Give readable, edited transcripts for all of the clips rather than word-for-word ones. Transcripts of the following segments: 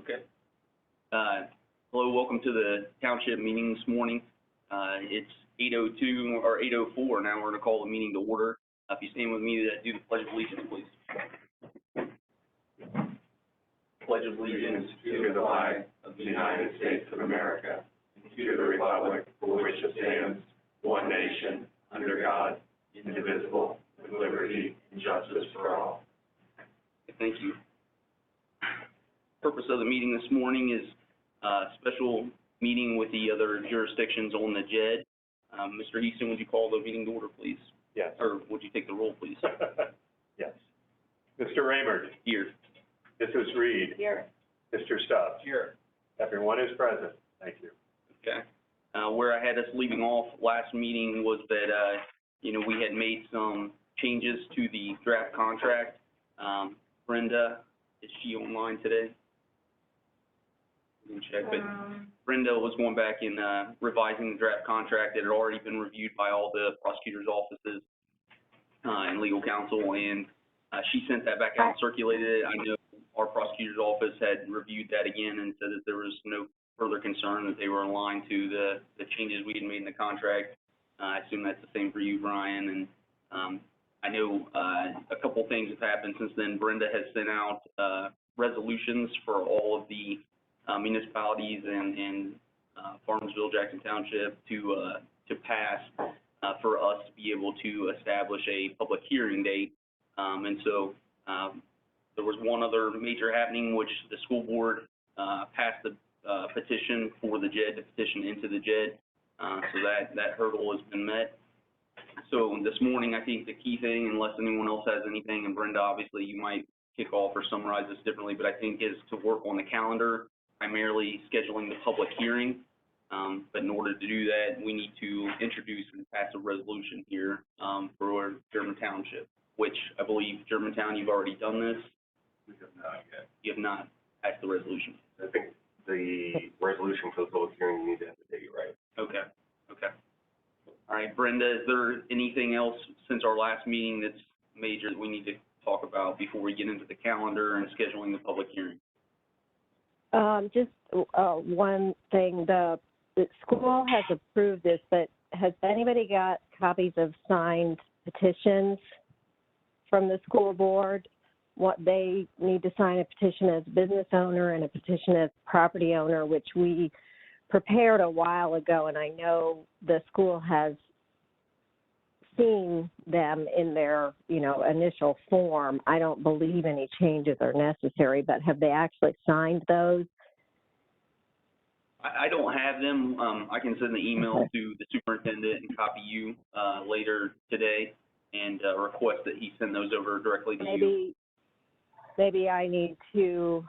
Okay. Hello, welcome to the township meeting this morning. It's 8:02 or 8:04 now. We're going to call the meeting to order. If you stand with me to do the Pledge of Allegiance, please. Pledge of Allegiance to the flag of the United States of America, and to the republic for which it stands, one nation, under God, indivisible, with liberty and justice for all. Thank you. Purpose of the meeting this morning is a special meeting with the other jurisdictions on the JED. Mr. Easton, would you call the meeting to order, please? Yes. Or would you take the roll, please? Yes. Mr. Raymond. Here. Mrs. Reed. Here. Mr. Stubbs. Here. Everyone is present. Thank you. Okay. Where I had us leaving off last meeting was that, we had made some changes to the draft contract. Brenda, is she online today? We can check, but Brenda was going back and revising the draft contract that had already been reviewed by all the prosecutors' offices and legal counsel, and she sent that back out and circulated it. I know our prosecutor's office had reviewed that again and said that there was no further concern, that they were aligned to the changes we had made in the contract. I assume that's the same for you, Brian, and I know a couple things have happened since then. Brenda has sent out resolutions for all of the municipalities and Farmsville, Jackson Township to pass for us to be able to establish a public hearing date. And so there was one other major happening, which the school board passed the petition for the JED to petition into the JED. So that hurdle has been met. So this morning, I think the key thing, unless anyone else has anything, and Brenda, obviously you might kick off or summarize this differently, but I think is to work on the calendar, primarily scheduling the public hearing. But in order to do that, we need to introduce and pass a resolution here for German Township, which I believe Germantown, you've already done this. We have not yet. You have not passed the resolution. I think the resolution for the public hearing, you need to have the date right. Okay. Okay. All right, Brenda, is there anything else since our last meeting that's major that we need to talk about before we get into the calendar and scheduling the public hearing? Just one thing, the school has approved this, but has anybody got copies of signed petitions from the school board? What they need to sign a petition as business owner and a petition as property owner, which we prepared a while ago, and I know the school has seen them in their, initial form. I don't believe any changes are necessary, but have they actually signed those? I don't have them. I can send the email to the superintendent and copy you later today and request that he send those over directly to you. Maybe I need to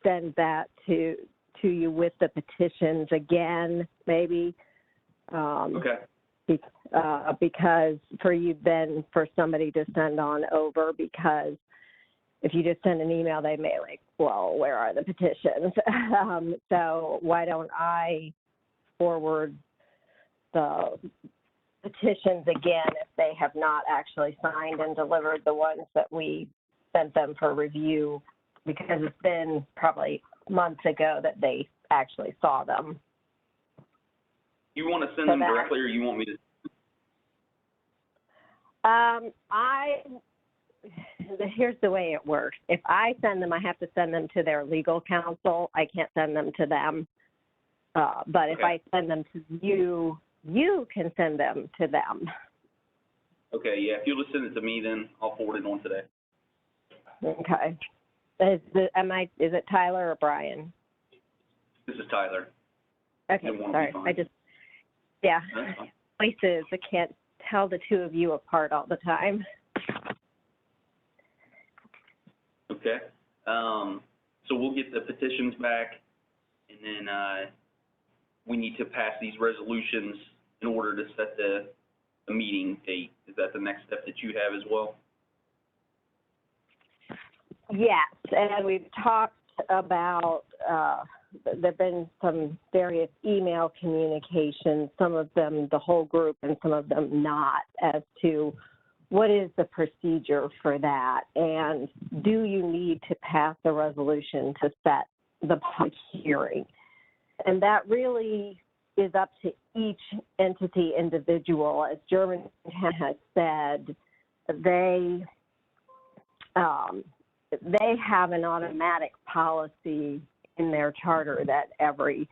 send that to you with the petitions again, maybe. Okay. Because for somebody to send on over, because if you just send an email, they may well, where are the petitions? So why don't I forward the petitions again if they have not actually signed and delivered the ones that we sent them for review, because it's been probably months ago that they actually saw them. You want to send them directly, or you want me to? Here's the way it works. If I send them, I have to send them to their legal counsel. I can't send them to them. But if I send them to you, you can send them to them. Okay, yeah. If you'll just send it to me, then I'll forward it on today. Okay. Is it Tyler or Brian? This is Tyler. Okay, sorry. Places, I can't tell the two of you apart all the time. Okay. So we'll get the petitions back, and then we need to pass these resolutions in order to set the meeting date. Is that the next step that you have as well? Yes, and we've talked about, there have been some various email communications, some of them the whole group and some of them not, as to what is the procedure for that? And do you need to pass a resolution to set the public hearing? And that really is up to each entity individual. As Germantown has said, they have an automatic policy in their charter that every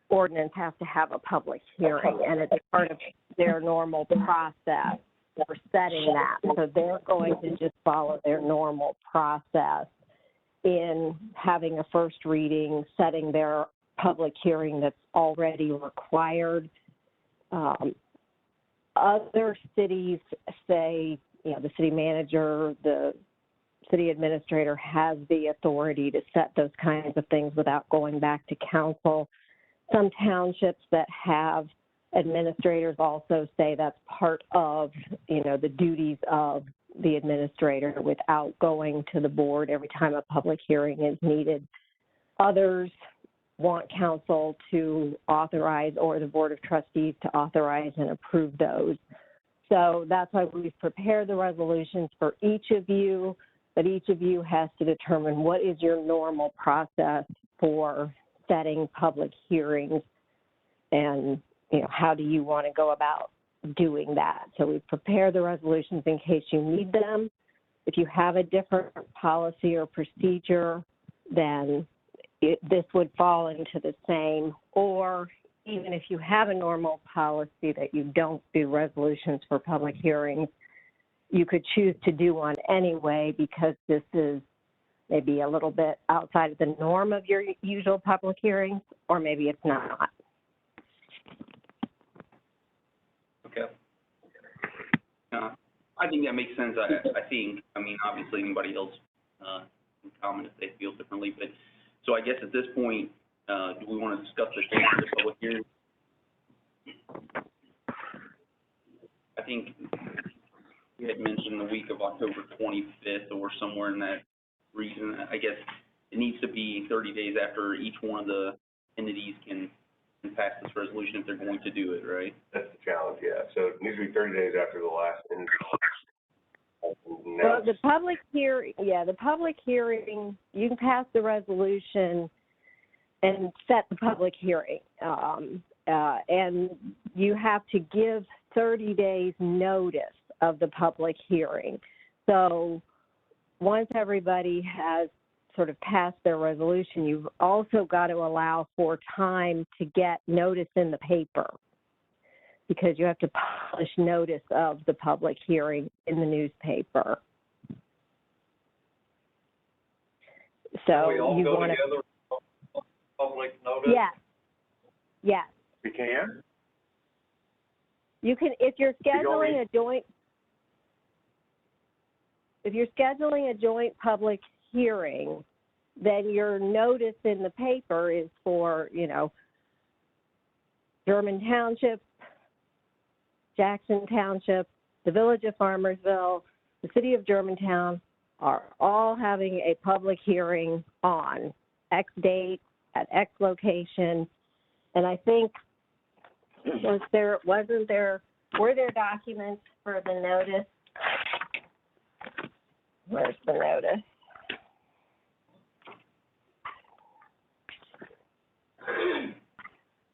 ordinance has to have a public hearing, and it's part of their normal process for setting that. So they're going to just follow their normal process in having a first reading, setting their public hearing that's already required. Other cities say, you know, the city manager, the city administrator has the authority to set those kinds of things without going back to council. Some townships that have administrators also say that's part of, you know, the duties of the administrator without going to the board every time a public hearing is needed. Others want council to authorize, or the Board of Trustees to authorize and approve those. So that's why we've prepared the resolutions for each of you, but each of you has to determine what is your normal process for setting public hearings, and, you know, how do you want to go about doing that. So we prepare the resolutions in case you need them. If you have a different policy or procedure, then this would fall into the same, or even if you have a normal policy that you don't do resolutions for public hearings, you could choose to do one anyway, because this is maybe a little bit outside of the norm of your usual public hearings, or maybe it's not. Okay. I think that makes sense. I mean, obviously anybody else can comment if they feel differently, but so I guess at this point, do we want to discuss the date of the public hearing? I think you had mentioned the week of October 25th or somewhere in that region. I guess it needs to be 30 days after each one of the entities can pass this resolution if they're going to do it, right? That's the challenge, yeah. So it needs to be 30 days after the last. Well, the public hearing, you can pass the resolution and set the public hearing. And you have to give 30 days notice of the public hearing. So once everybody has sort of passed their resolution, you've also got to allow for time to get notice in the paper, because you have to publish notice of the public hearing in the newspaper. So we all you go want together, public notice? Yes. Yes. We can? You can, if you're don't scheduling a joint public hearing, then your notice in the paper is for, you know, German Township, Jackson Township, the Village of Farmersville, the City of Germantown are all having a public hearing on X date at X location. And I think, were there documents for the notice? Where's the notice?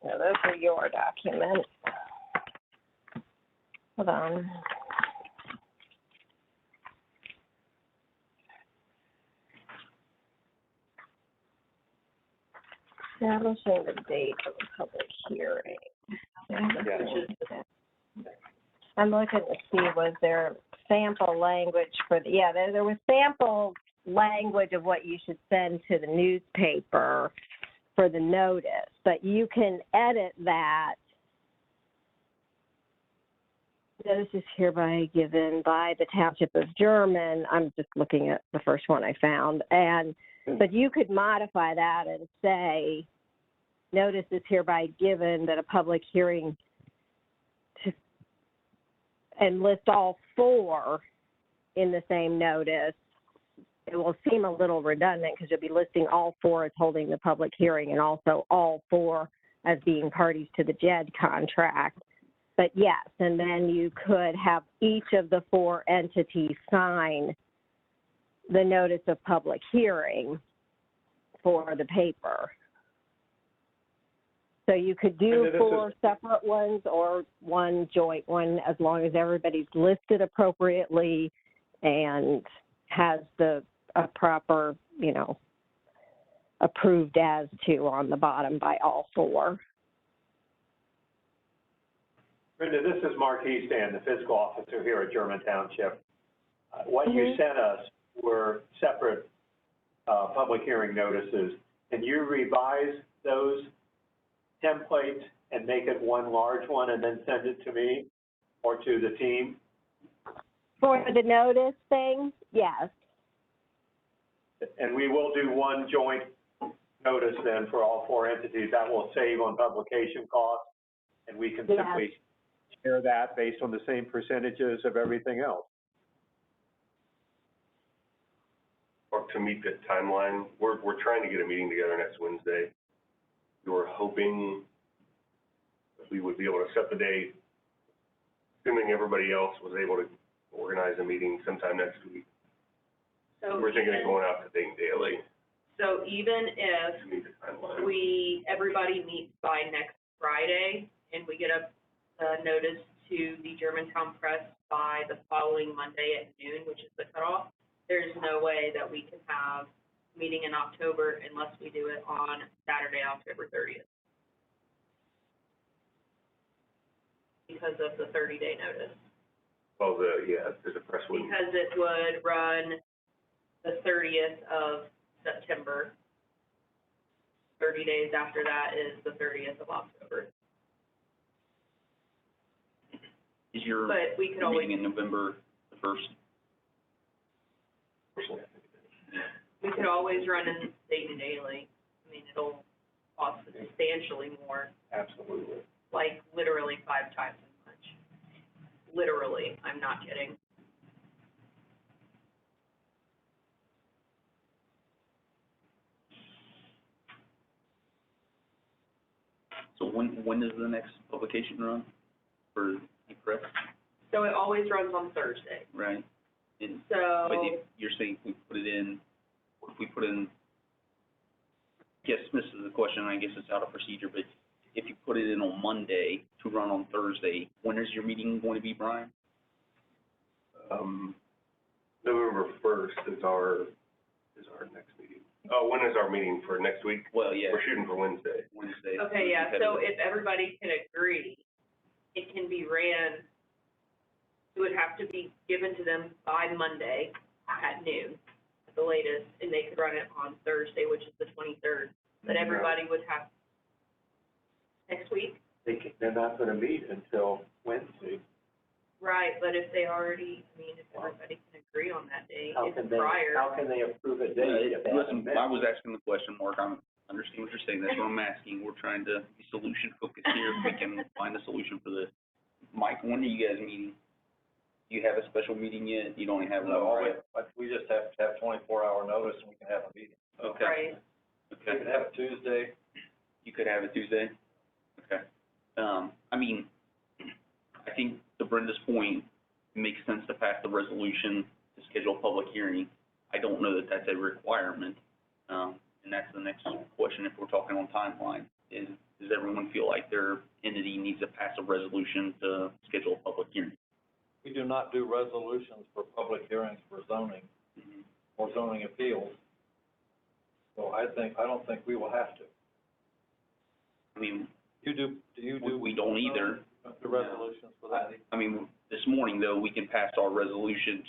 No, those are your documents. Hold on. Establishing the date of the public hearing. I'm looking to see, was there sample language for the, yeah, there was sample language of what you should send to the newspaper for the notice, but you can edit that. Notice is hereby given by the Township of German. I'm just looking at the first one I found. But you could modify that and say, notice is hereby given that a public hearing and list all four in the same notice. It will seem a little redundant because you'll be listing all four as holding the public hearing and also all four as being parties to the JED contract. But yes, and then you could have each of the 4 entities sign the notice of public hearing for the paper. So you could do 4 separate ones or one joint one, as long as everybody's listed appropriately and has a proper, approved as to on the bottom by all 4. Brenda, this is Mark Easton, the fiscal officer here at German Township. What you sent us were separate public hearing notices. Can you revise those templates and make it one large one and then send it to me or to the team? For the notice thing, yes. And we will do one joint notice then for all 4 entities. That will save on publication costs, and we can simply share that based on the same percentages of everything else. Or to meet the timeline, we're trying to get a meeting together next Wednesday. We were hoping that we would be able to set the date, assuming everybody else was able to organize a meeting sometime next week. So We're thinking of going out to Dayton Daily So even if to meet the timeline. everybody meets by next Friday and we get a notice to the Germantown Press by the following Monday at noon, which is the cutoff, there's no way that we can have a meeting in October unless we do it on Saturday, October 30th. Because of the 30-day notice. Well, there's a press week. Because it would run the 30th of September. 30 days after that is the 30th of October. Is your But we could always, meeting in November the 1st? we could always run in Dayton Daily. I mean, it'll cost substantially more, Absolutely. like literally 5 times as much. Literally, I'm not kidding. So when does the next publication run for the press, So it always runs on Thursday. right? And, So, but if you're saying if we put it in, I guess this is a question, I guess it's out of procedure, but if you put it in on Monday to run on Thursday, when is your meeting going to be, Brian? November 1st is our next meeting. Oh, when is our meeting for next week? Well, yeah, We're shooting for Wednesday. Wednesday. okay, yeah, so if everybody can agree, it can be ran, it would have to be given to them by Monday at noon, at the latest, and they could run it on Thursday, which is the 23rd. But everybody would have, next week? They're not going to meet until Wednesday. Right, but if they already, I mean, if everybody can agree on that day, How it's can they, prior. how can they approve a date if they haven't Listen, met? I was asking the question, Mark, I understand what you're saying, that's what I'm asking, we're trying to be solution focused here, if we can find a solution for this. Mike, when are you guys meeting? Do you have a special meeting yet? You don't even have one, right? We just have to have 24-hour notice and we can have a meeting. Okay. Right, We Okay. can have it Tuesday. You could have it Tuesday? Okay. I mean, I think to Brenda's point, it makes sense to pass the resolution to schedule a public hearing. I don't know that that's a requirement. And that's the next question if we're talking on timeline, is does everyone feel like their entity needs to pass a resolution to schedule a public hearing? We do not do resolutions for public hearings for zoning or zoning appeals. So I don't think we will have to. I mean, Do you do? we don't either. The resolutions for that? I mean, this morning, though, we can pass our resolution,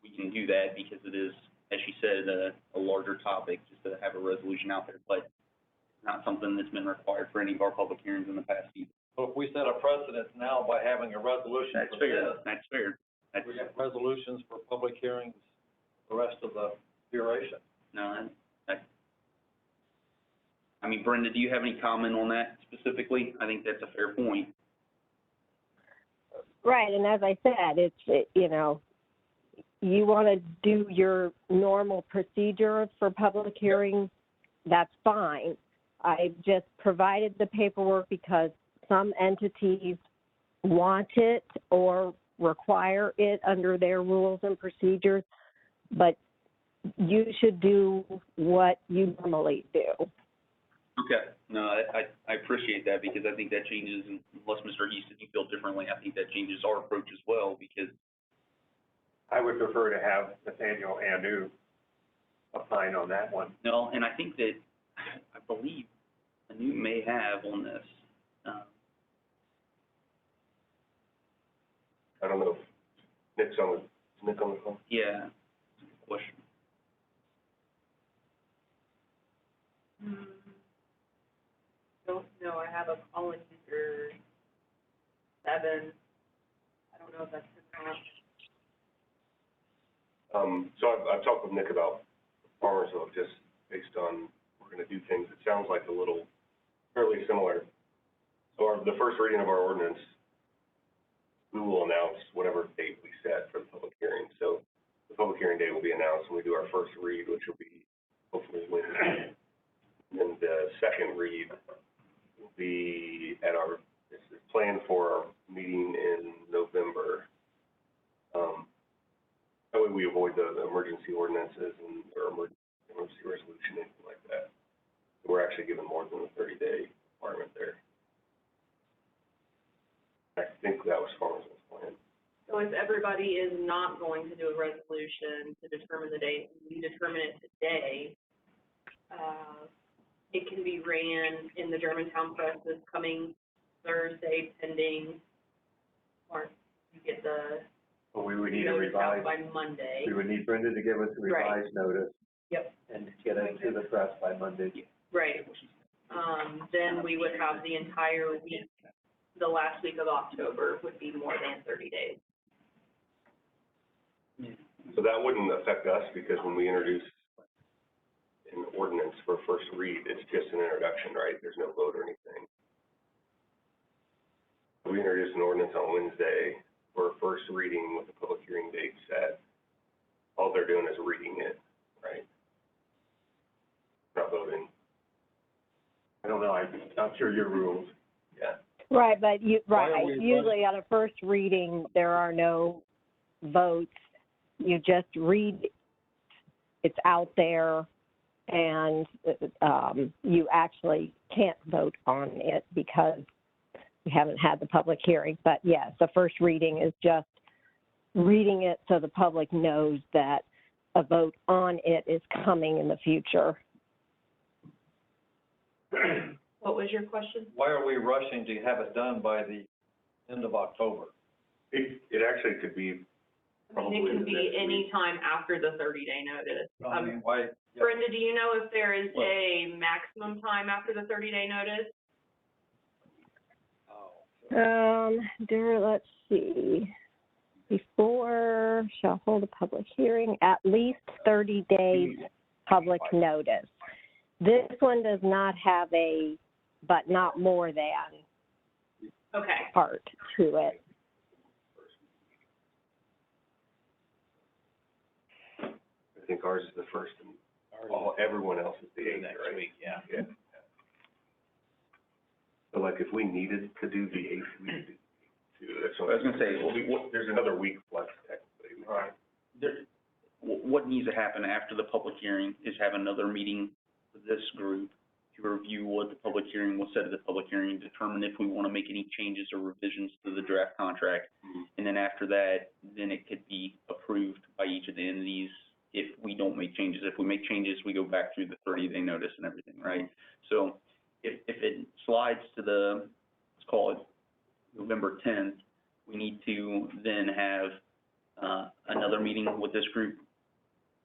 we can do that because it is, as she said, a larger topic, just to have a resolution out there, but it's not something that's been required for any of our public hearings in the past either. Well, if we set a precedent now by having a resolution for this, That's fair. That's, we have resolutions for public hearings the rest of the duration. no, I mean, Brenda, do you have any comment on that specifically? I think that's a fair point. Right, and as I said, you want to do your normal procedure for public hearings, that's fine. I just provided the paperwork because some entities want it or require it under their rules and procedures, but you should do what you normally do. Okay, no, I appreciate that, because I think that changes, unless Mr. Houston, you feel differently, I think that changes our approach as well, because, I would prefer to have Nathaniel Anu opine on that one. no, and I think that, I believe, Anu may have on this, I don't know if Nick's on the, is Nick on the phone? yeah, question. Don't know, I have a calling user 7. I don't know if that's the count. So I've talked with Nick about Farmersville, just based on, we're gonna do things, it sounds like a little fairly similar. So the first reading of our ordinance, we will announce whatever date we set for the public hearing. So the public hearing date will be announced when we do our first read, which will be hopefully Wednesday. And the second read will be at our, it's planned for our meeting in November. That way we avoid the emergency ordinances or emergency resolution, anything like that. We're actually given more than the 30-day requirement there. I think that was Farmersville's plan. So if everybody is not going to do a resolution to determine the date, you determine it today, it can be ran in the Germantown Press this coming Thursday pending, or you get the But we would need a notice out revised, by Monday. we would need Brenda to give us a revised notice. Yep. And get it to the press by Monday. Right. Then we would have the entire week, the last week of October would be more than 30 days. So that wouldn't affect us, because when we introduce an ordinance for first read, it's just an introduction, right? There's no vote or anything. We introduce an ordinance on Wednesday for a first reading with a public hearing date set. All they're doing is reading it, right? Not voting. I don't know, I'm not sure your rules. Yeah. Right, but Why are we usually on a first reading, there are no votes. You just read, it's out there, and you actually can't vote on it because you haven't had the public hearing. But yes, the first reading is just reading it so the public knows that a vote on it is coming in the future. What was your question? Why are we rushing to have it done by the end of October? It actually could be I mean, it can be any time after the 30-day notice. I mean, why? Brenda, do you know if there is a maximum time after the 30-day notice? Let's see. Before shall hold a public hearing, at least 30 days public notice. This one does not have a, but not more than Okay. part to it. I think ours is the first, and everyone else is the 8th, right? week, yeah. Yeah. So like, if we needed to do the 8th, we could do, that's what I was gonna say, there's another week left technically. Right. What needs to happen after the public hearing is have another meeting with this group to review what the public hearing was said at the public hearing, determine if we want to make any changes or revisions to the draft contract. And then after that, then it could be approved by each of the entities if we don't make changes. If we make changes, we go back through the 30-day notice and everything, right? So if it slides to the, let's call it November 10th, we need to then have another meeting with this group,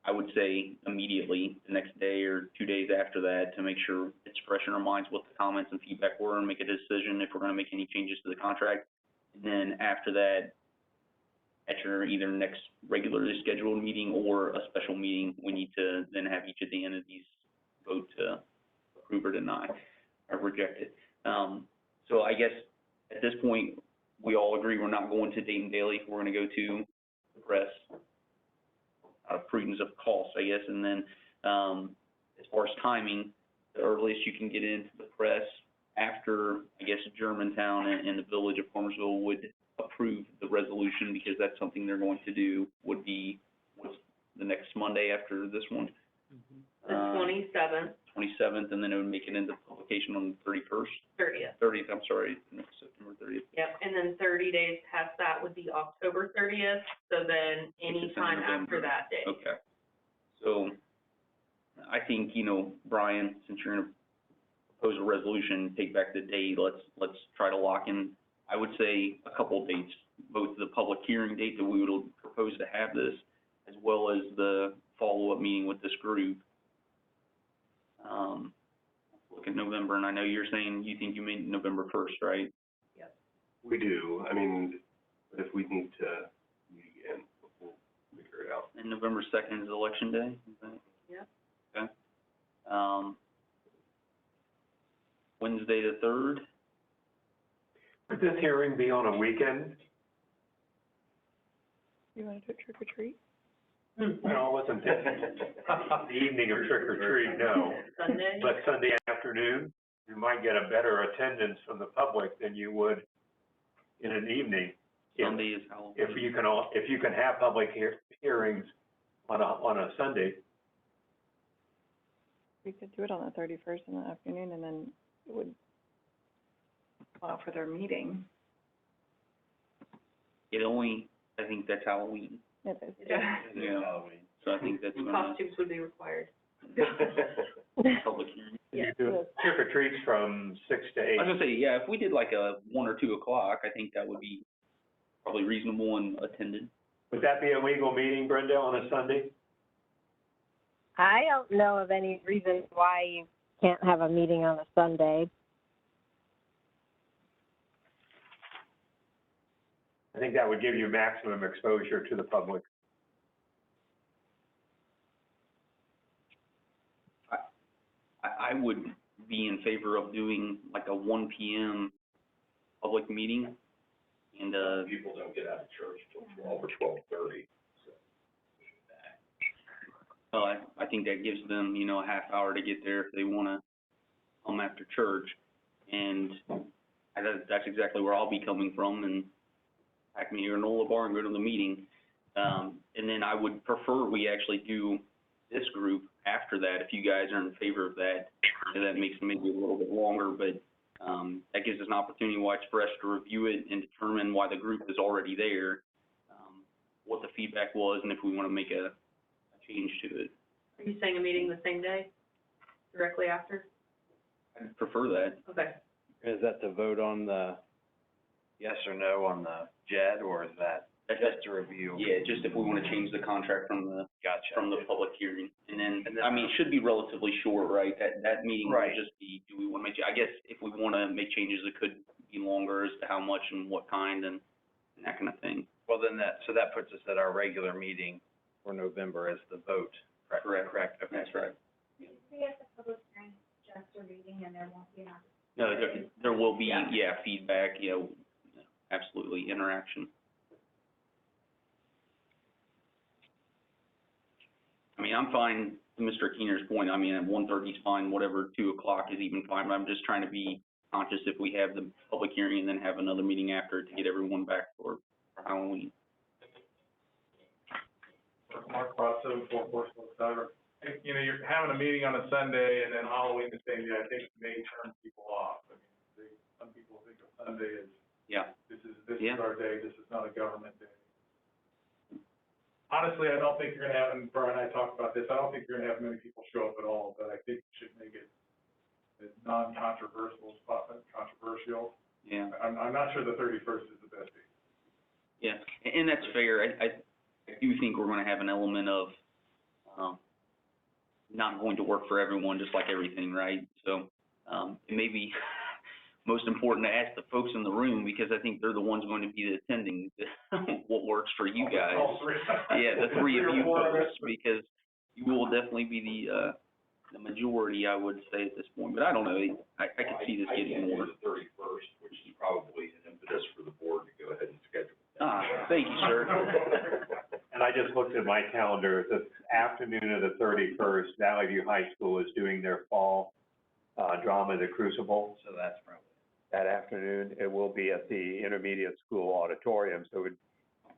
I would say immediately, the next day or 2 days after that, to make sure it's fresh in our minds what the comments and feedback were, and make a decision if we're gonna make any changes to the contract. And then after that, at your either next regularly scheduled meeting or a special meeting, we need to then have each of the entities vote to approve or deny or reject it. So I guess at this point, we all agree we're not going to Dayton Daily. We're gonna go to the press out of prudence of cost, I guess. And then, as far as timing, the earliest you can get into the press after, I guess, Germantown and the village of Farmersville would approve the resolution, because that's something they're going to do, would be, what's the next Monday after this one? The 27th, 27th, and then it would make it into publication on the 31st? 30th. 30th, I'm sorry, September 30th. Yep, and then 30 days past that would be October 30th, so then any It's in time November. after that date. Okay. So, I think, you know, Brian, since you're gonna propose a resolution, take back the date, let's try to lock in, I would say, a couple of dates, both the public hearing date that we would propose to have this, as well as the follow-up meeting with this group. Look at November, and I know you're saying you think you mean November 1st, right? We do, I mean, but if we need to meet again, we'll figure it out. And November 2nd is election day, is that? Yep. Okay. Wednesday the 3rd? Would this hearing be on a weekend? You want to do a trick or treat? No, I wasn't thinking the evening of trick or treat, no. Sunday? But Sunday afternoon, you might get a better attendance from the public than you would in an evening. Sunday is Halloween. If you can have public hearings on a Sunday. We could do it on the 31st in the afternoon, and then it would allow for their meeting. I think that's Halloween. It is. Yeah. Yeah. So I think that's gonna, Costumes would be required. public hearing. You do trick or treats from 6 to 8. I was gonna say, yeah, if we did like a 1 or 2 o'clock, I think that would be probably reasonable and attended. Would that be a legal meeting, Brenda, on a Sunday? I don't know of any reason why you can't have a meeting on a Sunday. I think that would give you maximum exposure to the public. I would be in favor of doing like a 1 PM public meeting, and, People don't get out of church till 12 or 12:30, so. I think that gives them, you know, a half hour to get there if they wanna come after church, and that's exactly where I'll be coming from, and pack me a granola bar and go to the meeting. And then I would prefer we actually do this group after that, if you guys are in favor of that. And that makes it maybe a little bit longer, but, that gives us an opportunity, for us to review it and determine why the group is already there, what the feedback was, and if we wanna make a change to it. Are you saying a meeting the same day, directly after? I'd prefer that. Okay. Is that to vote on the yes or no on the JED, or is that just to review? Yeah, just if we wanna change the contract from the public hearing. And then, I mean, it should be relatively short, right? That meeting will Right. just be, do we wanna make, I guess if we wanna make changes, it could be longer as to how much and what kind and that kind of thing. Well, then so that puts us at our regular meeting for November as the vote, correct? Correct, okay, that's right. We have the public hearing, just a reading, and there won't be an opportunity. No, there will be, Yeah. feedback, absolutely, interaction. I mean, I'm fine, to Mr. Keener's point, I mean, at 1:30 is fine, whatever, 2 o'clock is even fine, but I'm just trying to be conscious if we have the public hearing and then have another meeting after to get everyone back for Halloween. Mark Rosso, Fort Worth, Cyber. You know, you're having a meeting on a Sunday and then Halloween the same day, I think it may turn people off. I mean, some people think of Sunday as, Yeah. this is Yeah. our day, this is not a government day. Honestly, I don't think you're gonna have, and Brian and I talked about this, I don't think you're gonna have many people show up at all, but I think you should make it as non-controversial as possible, controversial. Yeah. I'm not sure the 31st is the best day. Yeah, and that's fair. I do think we're gonna have an element of, not going to work for everyone, just like everything, right? So, it may be most important to ask the folks in the room, because I think they're the ones going to be attending, what works for you guys. All three. Yeah, the three of you or four of us. folks, because you will definitely be the majority, I would say, at this point, but I don't know, I could see this getting more. the 31st, which is probably an impetus for the board to go ahead and schedule. Thank you, sir. And I just looked at my calendar, the afternoon of the 31st, Valley View High School is doing their fall drama, The Crucible. So that's probably. that afternoon. It will be at the intermediate school auditorium, so it would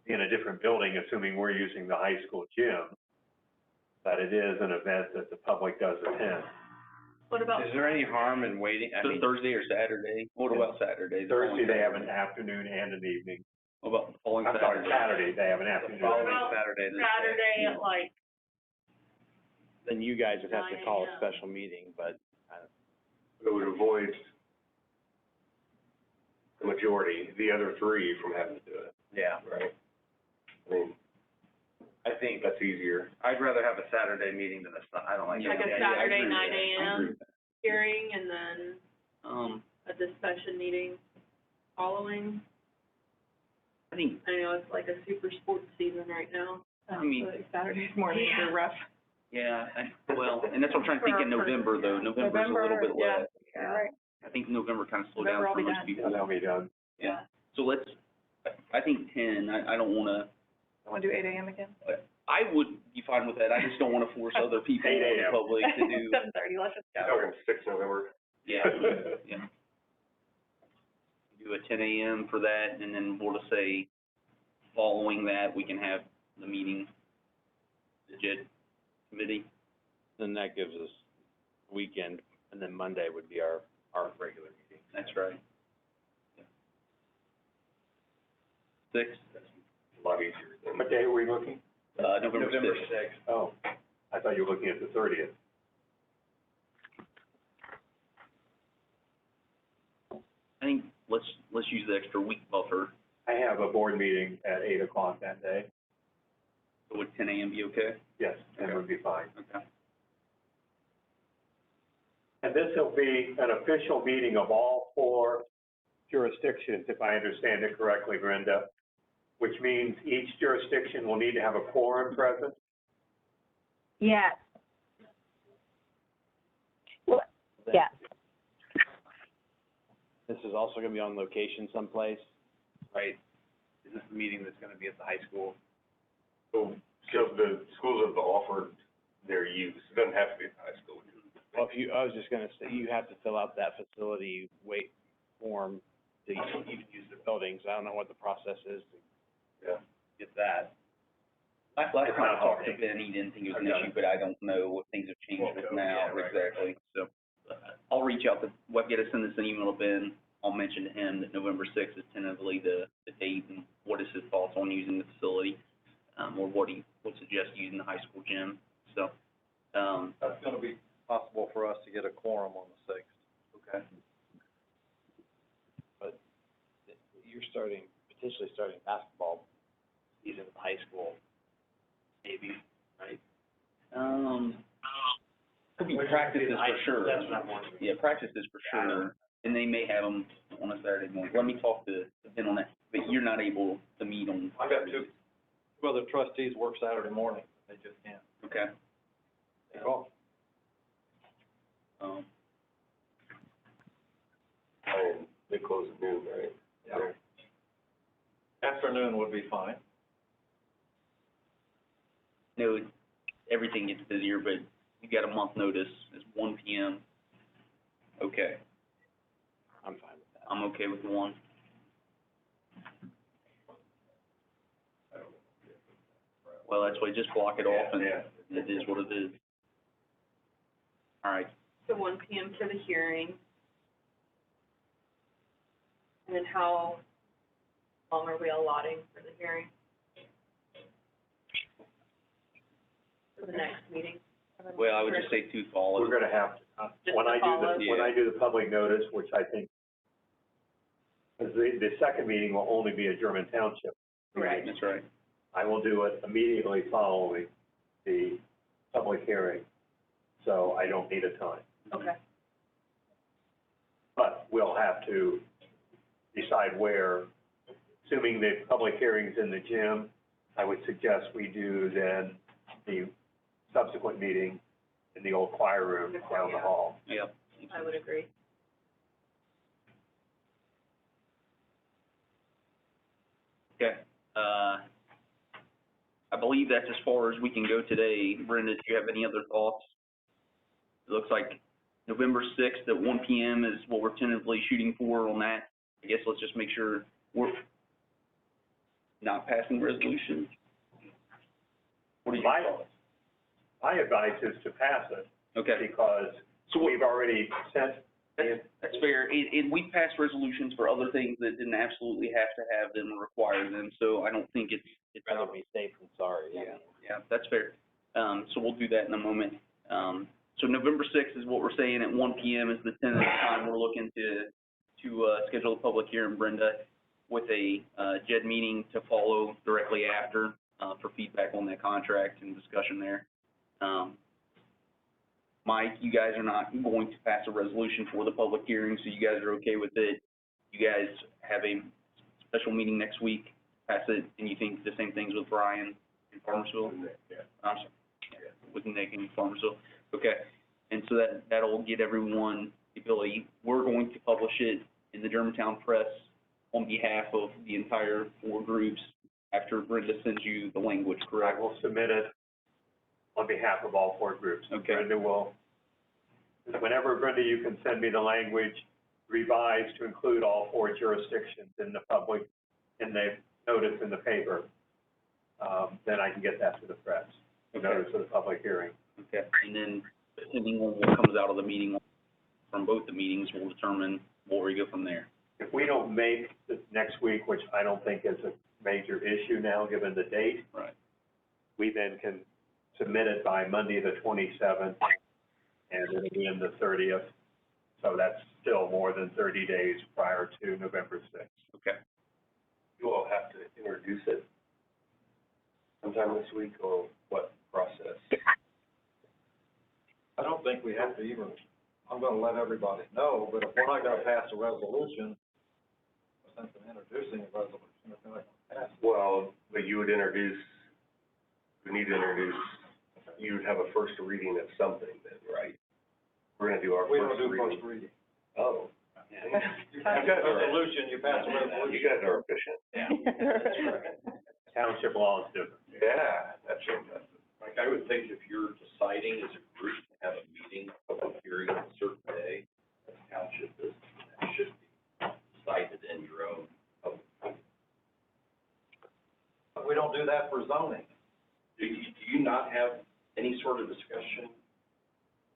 be in a different building, assuming we're using the high school gym. But it is an event that the public does attend. What about? Is there any harm in waiting? I So mean, Thursday or Saturday? What about Saturday? Thursday, they have an afternoon and an evening. What about the following I'm sorry, Saturday? Saturday, they have an afternoon. What following about Saturday, the Saturday at like, then you guys would have to 9 call a a.m. special meeting, but It would avoid the majority, the other three from having to do it, yeah, right? I mean, I think that's easier. I'd rather have a Saturday meeting than I don't like. like a Yeah, I Saturday agree with 9 that. I agree a.m. with that. hearing and then a discussion meeting following? I think, I know it's like a super sports season right now. I mean, Saturdays mornings are rough. yeah, well, and that's what I'm trying to think in November, though. November's a little bit less. You're right. I think November kind of slowed down November I'll for be most done. people. That'll be done. Yeah. So let's, I think 10, I don't wanna, Want to do 8 a.m. again? I would be fine with that. I just don't wanna force other people 8 in the a.m. public to do, 7:30, let's just go. Talking 6 November. yeah, yeah. Do a 10 a.m. for that, and then we'll just say, following that, we can have the meeting, the JED committee. Then that gives us weekend, and then Monday would be our regular meeting. That's right. 6, A lot easier than. What day are we looking? November 6th. sixth. Oh, I thought you were looking at the 30th. I think let's use the extra week buffer. I have a board meeting at 8 o'clock that day. So would 10 a.m. be okay? Yes, that would be fine. Okay. And this will be an official meeting of all 4 jurisdictions, if I understand it correctly, Brenda, which means each jurisdiction will need to have a quorum present. Yes. Well, yes. This is also gonna be on location someplace, right? Is this the meeting that's gonna be at the high school? So the schools have offered their use, it doesn't have to be at the high school. Well, I was just gonna say, you have to fill out that facility wait form to even use the buildings. I don't know what the process is to Yeah. get that. Last It's time I not talked to hard. Ben, he didn't think it was an Okay. issue, but I don't know what things have changed with now, Yeah, right. exactly. So, I'll reach out to, get us send this an email to Ben. I'll mention to him that November 6th is tentatively the date, and what is his thoughts on using the facility, or what he would suggest using the high school gym. So, That's gonna be possible for us to get a quorum on the 6th. okay. But you're potentially starting basketball season in high school, maybe, right? Could be practices for sure. That's what I'm wondering. Yeah, practices for sure, and they may have them on a Saturday morning. Let me talk to Ben on that, but you're not able to meet on. I got two other trustees work Saturday morning, they just can't. Okay. Take off. And they close at noon, right? Yeah. Afternoon would be fine. No, everything gets busier, but you got a month notice, it's 1 p.m. Okay, I'm fine with that. I'm okay with 1. Well, that's why, just block it off, and it is what it is. All right, So 1 p.m. for the hearing. And then how long are we allotting for the hearing? For the next meeting? well, I would just say 2 follow. We're gonna have, Just when to I follow. do the public notice, which I think, because the second meeting will only be a German Township. Right. That's right. I will do it immediately following the public hearing, so I don't need a time. Okay. But we'll have to decide where, assuming the public hearing's in the gym, I would suggest we do then the subsequent meeting in the old choir room down the hall. Yep. I would agree. Okay, I believe that's as far as we can go today. Brenda, do you have any other thoughts? It looks like November 6th at 1 PM is what we're tentatively shooting for on that. I guess let's just make sure we're not passing resolutions. What do you thought? My advice is to pass it, Okay. because we've already sent. That's fair. And we passed resolutions for other things that didn't absolutely have to have them or require them, so I don't think it's Rather be safe than sorry. Yeah, that's fair. So we'll do that in a moment. So November 6th is what we're saying at 1 PM is the tentative time we're looking to schedule a public hearing, Brenda, with a JED meeting to follow directly after for feedback on that contract and discussion there. Mike, you guys are not going to pass a resolution for the public hearing, so you guys are okay with it. You guys have a special meeting next week, pass it, and you think the same things with Brian in Farmersville? Yeah. I'm sorry, with Nick in Farmersville. Okay, and so that'll get everyone the ability. We're going to publish it in the Germantown Press on behalf of the entire 4 groups after Brenda sends you the language, I correct? will submit it on behalf of all 4 groups. Okay. Brenda will, whenever, Brenda, you can send me the language revised to include all 4 jurisdictions in the public, in the notice in the paper, then I can get that to the press, Okay. notice of the public hearing. Okay, and then depending on what comes out of the meeting, from both the meetings, we'll determine where we go from there. If we don't make the next week, which I don't think is a major issue now, given the date, Right. we then can submit it by Monday, the 27th, and it'll be in the 30th. So that's still more than 30 days prior to November 6th. Okay. You all have to introduce it sometime this week, or what process? I don't think we have to even, I'm gonna let everybody know, but if we're not gonna pass a resolution, since I'm introducing a resolution, if we're not gonna pass it. Well, but you would introduce, you need to introduce, you would have a first reading of something then, right? We're gonna do our We don't first do reading. first reading. Oh. You pass a resolution, you pass a resolution. You guys are efficient. Township law is different. Yeah, that's right. Like, I would think if you're deciding as a group to have a meeting, public hearing on a certain day, as township is, that should be decided in your own public meeting. But we don't do that for zoning. Do you not have any sort of discussion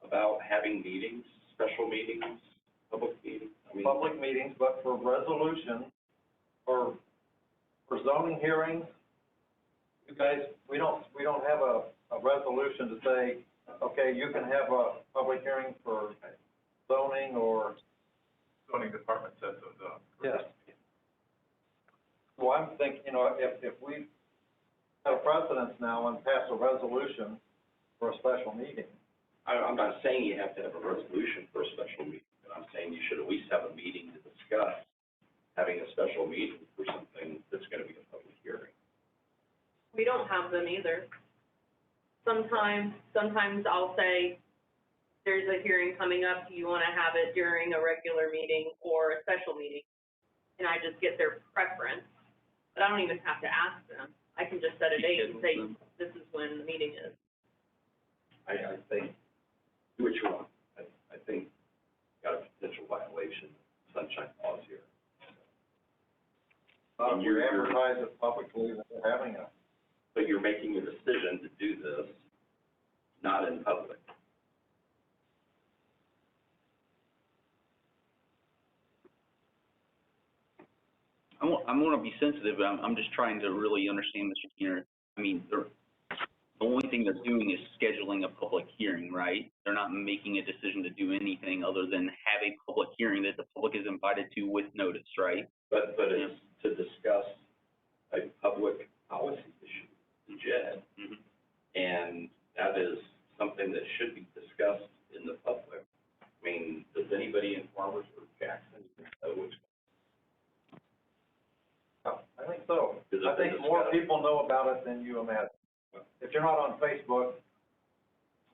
about having meetings, special meetings, public meetings? I mean, Public meetings, but for resolution, for zoning hearings, you guys, we don't have a resolution to say, okay, you can have a public hearing for zoning or. Zoning department sets those up. Yes. Well, I'm thinking, if we have a precedence now and pass a resolution for a special meeting. I'm not saying you have to have a resolution for a special meeting, but I'm saying you should at least have a meeting to discuss having a special meeting for something that's gonna be a public hearing. We don't have them either. Sometimes I'll say, there's a hearing coming up, do you want to have it during a regular meeting or a special meeting? And I just get their preference, but I don't even have to ask them. I can just set a date and say, this is when the meeting is. I think, do what you want. I think got a potential violation of sunshine laws here. And You advertise it publicly that they're having a. But you're making a decision to do this, not in public. I want to be sensitive, but I'm just trying to really understand, Mr. Keener. I mean, the only thing they're doing is scheduling a public hearing, right? They're not making a decision to do anything other than have a public hearing that the public is invited to with notice, right? But it's to discuss a public policy issue, the JED. Mhm. And that is something that should be discussed in the public. I mean, does anybody in Farmers or Jackson know what's? I think so. Is it I think been more discussed? people know about it than you imagine. If you're not on Facebook,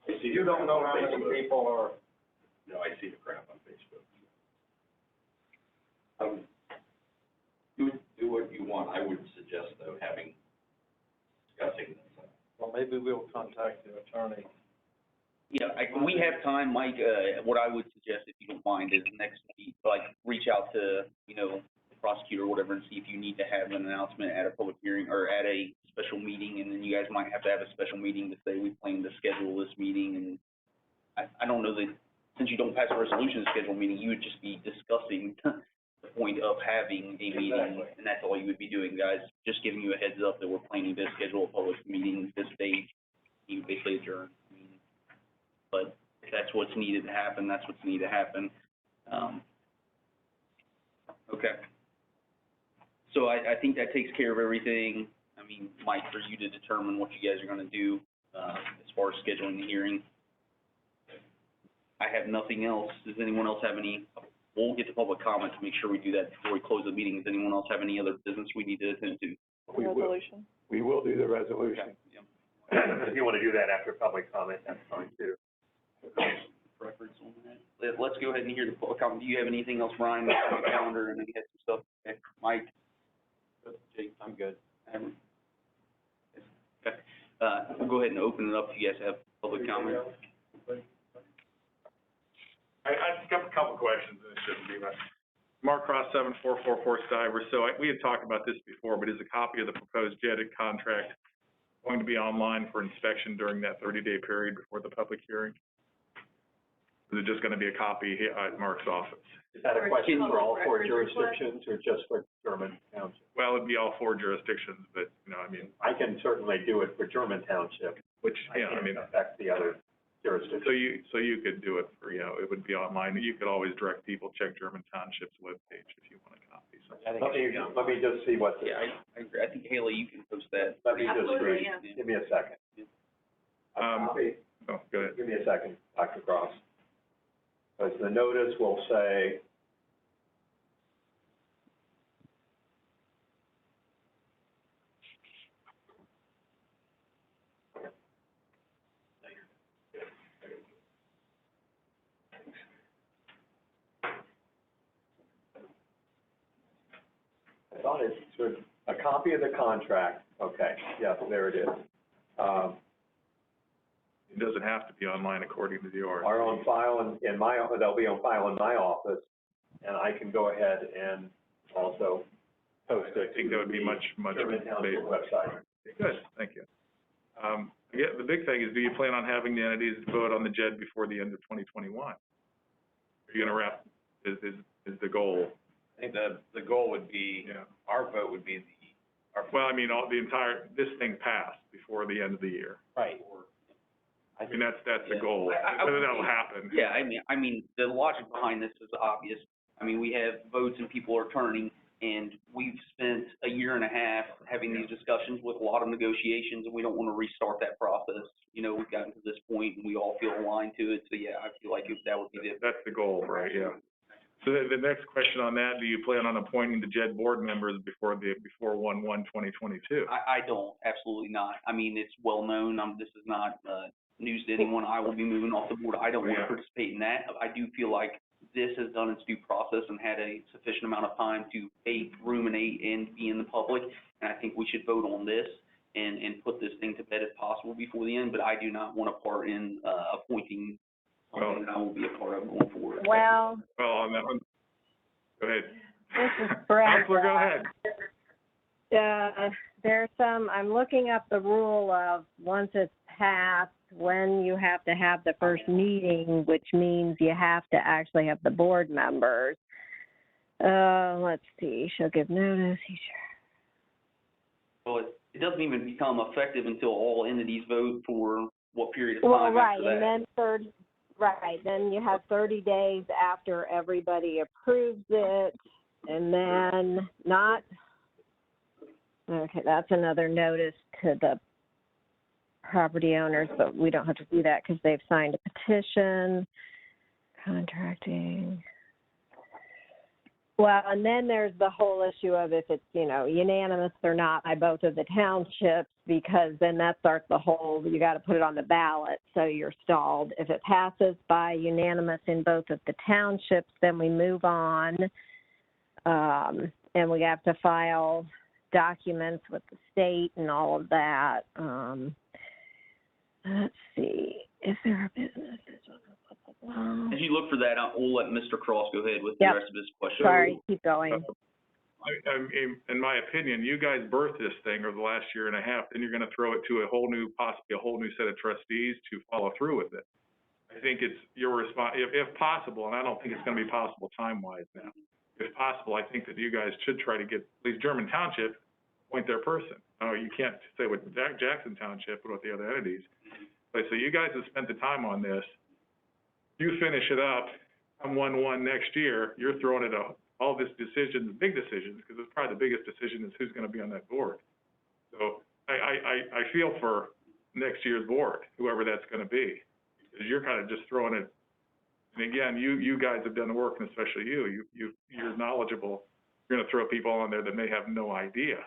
I see you the don't crap know on how many Facebook. people are. No, I see the crap on Facebook. Do what you want. I would suggest, though, discussing this. Well, maybe we'll contact the attorney Yeah, we have time, Mike, what I would suggest, if you don't mind, is next week, like, reach out to, you know, the prosecutor or whatever and see if you need to have an announcement at a public hearing or at a special meeting, and then you guys might have to have a special meeting to say we plan to schedule this meeting, and I don't know that, since you don't pass a resolution to schedule a meeting, you would just be discussing the point of having a meeting, Exactly. and that's all you would be doing, guys, just giving you a heads up that we're planning to schedule a public meeting this date, you basically adjourn. I mean, but if that's what's needed to happen, that's what's needed to happen. Okay. So I think that takes care of everything. I mean, Mike, for you to determine what you guys are gonna do, as far as scheduling the hearing. I have nothing else. Does anyone else have any, we'll get to public comment to make sure we do that before we close the meeting. Does anyone else have any other business we need to attend to? Resolution. We will do the resolution. Yeah. If you want to do that after public comment, that's fine too. Preference on that? Let's go ahead and hear the public comment. Do you have anything else, Brian, on the calendar, and then you had some stuff? Okay. Mike? Jake? I'm good. Okay. We'll go ahead and open it up if you guys have public comment. I just got a couple questions, and it shouldn't be much. Mark Cross, 7444 Stiver. So we had talked about this before, but is a copy of the proposed JED contract going to be online for inspection during that 30-day period before the public hearing? Or is it just going to be a copy here at Mark's office? Is that a question for all four jurisdictions or just for German Township? Well, it'd be all four jurisdictions, but, you know, I mean, I can certainly do it for German Township. which, yeah, I mean, can't affect the other jurisdictions. so you could do it for, you know, it would be online. You could always direct people, check German Township's webpage if you want a copy. So Let me just see what, Yeah, I agree. I think, Haley, you can post that. let me just Absolutely, read. yeah. Give me a second. Oh, go ahead. Give me a second, Dr. Cross. Because the notice will say, I thought it should, a copy of the contract, okay, yeah, there it is. It doesn't have to be online according to the order. Are on file in my, they'll be on file in my office, and I can go ahead and also post it. I think that would be much German Township better. website. Good, thank you. Yeah, the big thing is, do you plan on having the entities vote on the JED before the end of 2021? Are you gonna wrap, is the goal? I think the goal would be, Yeah. our vote would be Well, I mean, this thing passed before the end of the year. Right. I mean, that's the Yeah. goal. I Whether would that'll think- happen. Yeah, I mean, the logic behind this is obvious. I mean, we have votes and people are turning, and we've spent a year and a half having these discussions with a lot of negotiations, and we don't want to restart that process. You know, we've gotten to this point, and we all feel aligned to it, so yeah, I feel like that would be the. That's the goal, right, yeah. So the next question on that, do you plan on appointing the JED board members before 1/1/2022? I don't, absolutely not. I mean, it's well known, this is not, news to anyone. I will be moving off the board. I don't want to Yeah. participate in that. I do feel like this has done its due process and had a sufficient amount of time to ruminate and be in the public. And I think we should vote on this and put this thing to bed if possible before the end, but I do not want a part in, appointing something that I will be a part of going forward. Well, On that one, go ahead. this is Brenda. Counselor, go ahead. There's I'm looking up the rule of once it's passed, when you have to have the first meeting, which means you have to actually have the board members. Let's see, shall give notice. Well, it doesn't even become effective until all entities vote for what period of Well, time right, after that. and then then you have 30 days after everybody approves it, and then okay, that's another notice to the property owners, but we don't have to do that because they've signed a petition. Contracting. Well, and then there's the whole issue of if it's, unanimous or not by both of the townships, because then that starts the whole, you got to put it on the ballot, so you're stalled. If it passes by unanimous in both of the townships, then we move on, and we have to file documents with the state and all of that. Let's see. Is there a business? As you look for that, we'll let Mr. Cross go ahead with the Yep. rest of his question. Sorry, keep going. In my opinion, you guys birthed this thing over the last year and a half, then you're gonna throw it to possibly a whole new set of trustees to follow through with it. I think it's your if possible, and I don't think it's gonna be possible time-wise now. If possible, I think that you guys should try to get, at least German Township, appoint their person. Oh, you can't say with Jackson Township, but with the other entities. But so you guys have spent the time on this. You finish it up, come 1/1 next year, you're throwing it all this decisions, big decisions, because it's probably the biggest decision is who's gonna be on that board. So I feel for next year's board, whoever that's gonna be, because you're kind of just throwing it. And again, you guys have done the work, and especially you're knowledgeable. You're gonna throw people on there that may have no idea,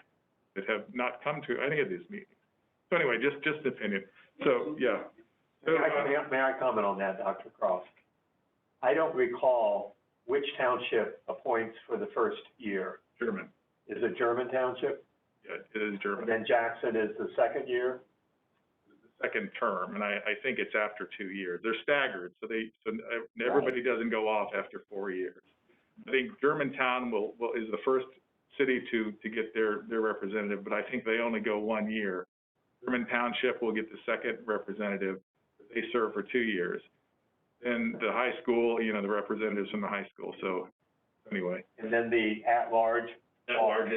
that have not come to any of these meetings. So anyway, just an opinion. So, yeah. May I comment on that, Dr. Cross? I don't recall which township appoints for the first year. German. Is it German Township? Yeah, it is German. And then Jackson is the second year? Second term, and I think it's after 2 years. They're staggered, so everybody doesn't go off after 4 years. I think Germantown is the first city to get their representative, but I think they only go 1 year. German Township will get the second representative. They serve for 2 years. Then the high school, the representatives from the high school. So anyway. And then the at-large,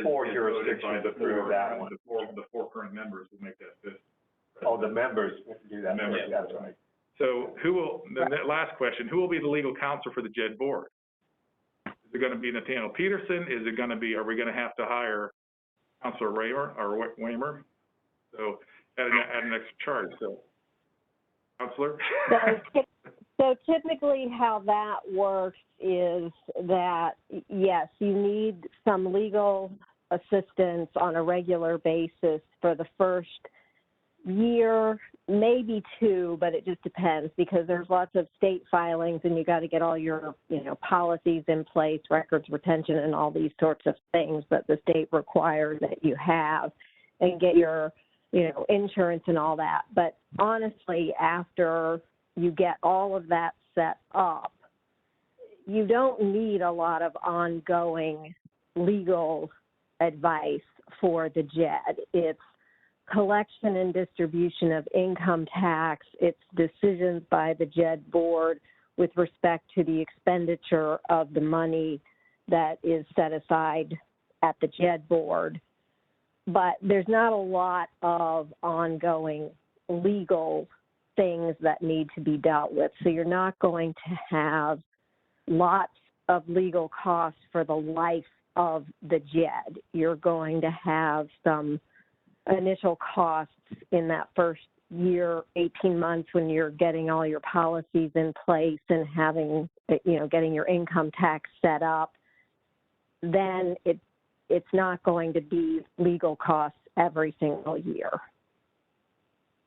four jurisdictions approve that one. The four current members will make that fifth. Oh, the members do that. Members. That's right. So the last question, who will be the legal counsel for the JED board? Is it gonna be Nathaniel Peterson? Are we gonna have to hire Counselor Raymer or Waymer? So add an extra charge, so. Counselor? So typically how that works is that, yes, you need some legal assistance on a regular basis for the first year, maybe 2, but it just depends because there's lots of state filings and you got to get all your, policies in place, records retention and all these sorts of things that the state requires that you have and get your, insurance and all that. But honestly, after you get all of that set up, you don't need a lot of ongoing legal advice for the JED. It's collection and distribution of income tax. It's decisions by the JED board with respect to the expenditure of the money that is set aside at the JED board. But there's not a lot of ongoing legal things that need to be dealt with. So you're not going to have lots of legal costs for the life of the JED. You're going to have some initial costs in that first year, 18 months when you're getting all your policies in place and having, getting your income tax set up. Then it's not going to be legal costs every single year.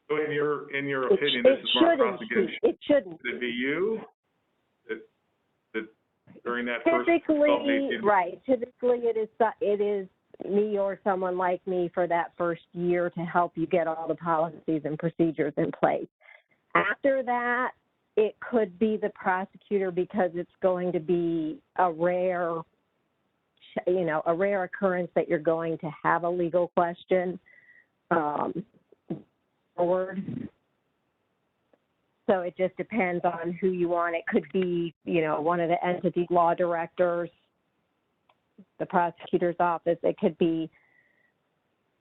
So in your opinion, this is Mark Cross again. It shouldn't. Should it be you that during that first 12 to 18 right. Typically, it is me or someone like me for that first year to help you get all the policies and procedures in place. After that, it could be the prosecutor because it's going to be a rare occurrence that you're going to have a legal question forward. So it just depends on who you want. It could be, one of the entity law directors, the prosecutor's office. It could be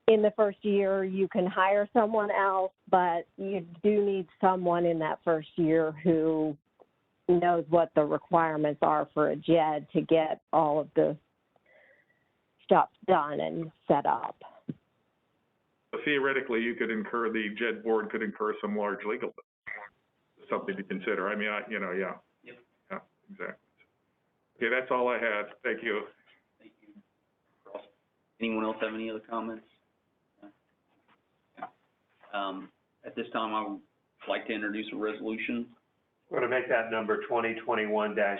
in the first year you can hire someone else, but you do need someone in that first year who knows what the requirements are for a JED to get all of the stuff done and set up. Theoretically, the JED board could incur some large legal bills. Something to consider. I mean, yeah. Yep. Yeah, exactly. Okay, that's all I had. Thank you. Thank you. Ross. Anyone else have any other comments? At this time, I would like to introduce a resolution. We're going to make that number 2021-36.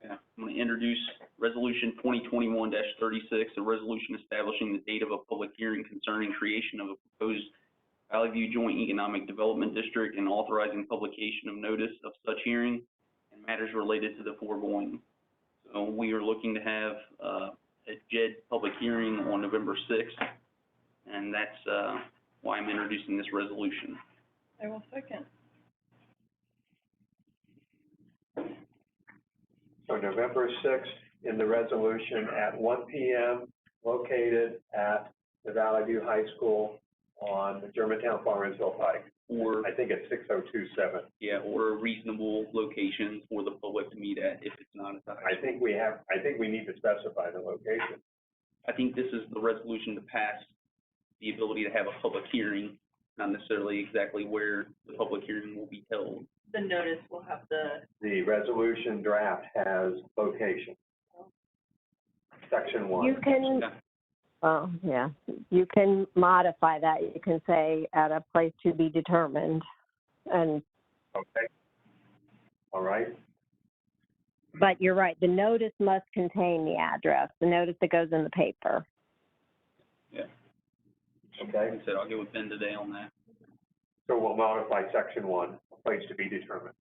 Yeah, I'm going to introduce Resolution 2021-36, a resolution establishing the date of a public hearing concerning creation of a proposed Valley View Joint Economic Development District and authorizing publication of notice of such hearing and matters related to the foregoing. So we are looking to have, a JED public hearing on November 6th, and that's, why I'm introducing this resolution. I will second. So November 6th in the resolution at 1 PM, located at the Valley View High School on the Germantown Farmersville Pike. Or, I think it's 6027. yeah, or a reasonable location for the public to meet at if it's not at the high I think we need to specify the location. I think this is the resolution to pass the ability to have a public hearing, not necessarily exactly where the public hearing will be held. The notice will have the, The resolution draft has location. Section 1. You can, oh, yeah, you can modify that. You can say at a place to be determined. And, Okay. All right. but you're right, the notice must contain the address, the notice that goes in the paper. Yeah. Okay. Like I said, I'll get with Ben today on that. So we'll modify section 1, a place to be determined.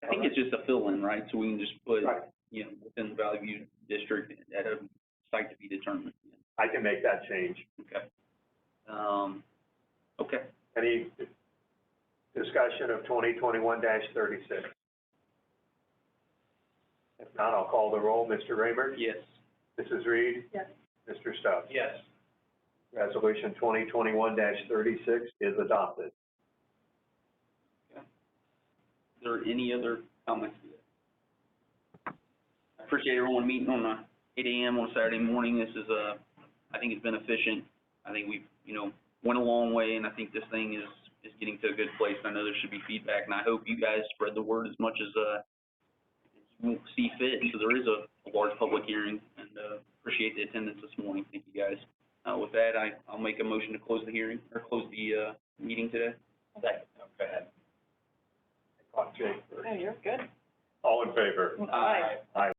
I think it's just a fill-in, right? So we can just put, Right. you know, within the Valley View District at a site to be determined. I can make that change. Okay. Okay. Any discussion of 2021-36? If not, I'll call the roll. Mr. Raymer? Yes. Mrs. Reed? Yes. Mr. Stubbs? Yes. Resolution 2021-36 is adopted. Is there any other comments? I appreciate everyone meeting on 8 AM on Saturday morning. This is, I think it's been efficient. I think we've, you know, went a long way, and I think this thing is getting to a good place. I know there should be feedback, and I hope you guys spread the word as much as you see fit. So there is a large public hearing, and appreciate the attendance this morning. Thank you, guys. With that, I'll make a motion to close the hearing, or close the meeting today. Second, go ahead. I caught Jake first. Oh, you're good. All in favor? Aye. Aye.